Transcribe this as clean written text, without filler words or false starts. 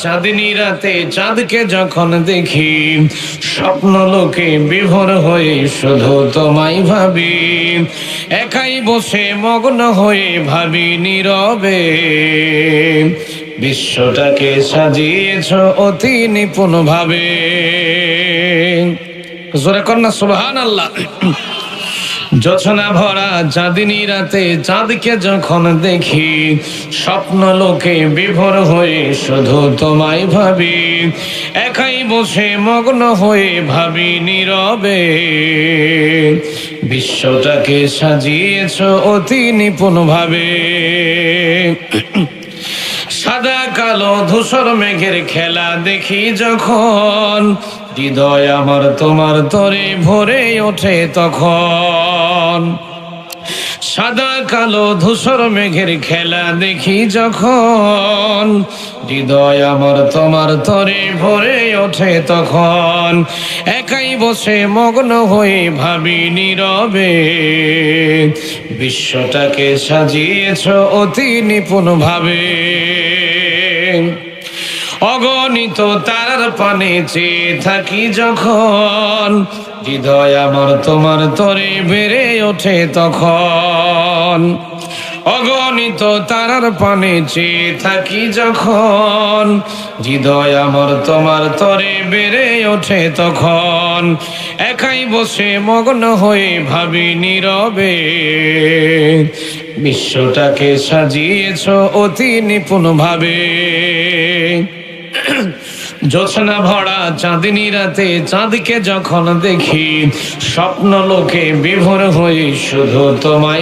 চাঁদনি রাতে চাঁদকে যখন দেখি, স্বপ্ন লোকে বিভোর হয়ে শুধু তোমায় ভাবি। একাই বসে মগ্ন হয়ে ভাবি নীরবে, বিশ্বটাকে সাজিয়েছ অতি নিপুণ ভাবে। জোরে কন্যা সুবহানাল্লাহ। জোছনা ভরা চাঁদনি রাতে চাঁদকে যখন দেখি, স্বপ্ন লোকে বিভোর হয়ে শুধু তোমায় ভাবি। একাই বসে মগ্ন হয়ে ভাবি নীরবে, বিশ্বটাকে সাজিয়েছ অতি নিপুণ ভাবে। সাদা কালো ধূসর মেঘের খেলা দেখি যখন, হৃদয় আমার তোমার তরে ভরে ওঠে তখন। সাদা কালো ধূসর মেঘের খেলা দেখি যখন, হৃদয় আমার তোমার তরে ভরে ওঠে তখন। একাই বসে মগ্ন হয়ে ভাবি নীরবে, বিশ্বটাকে সাজিয়েছ অতি নিপুণ ভাবে। অগণিত তারার পানে চেয়ে থাকি যখন, হৃদয় আমার তোমার তরে বেড়ে ওঠে তখন। অগণিত তারার পানে চেয়ে থাকি যখন, হৃদয় আমার তোমার তরে বেড়ে ওঠে তখন। একাই বসে মগ্ন হয়ে ভাবি নীরবে, বিশ্বটাকে সাজিয়েছ অতি নিপুণ ভাবে। জোছনা ভরা চাঁদনি রাতে চাঁদকে যখন দেখি, স্বপ্ন লোকে বিভোর হয়ে শুধু তোমায়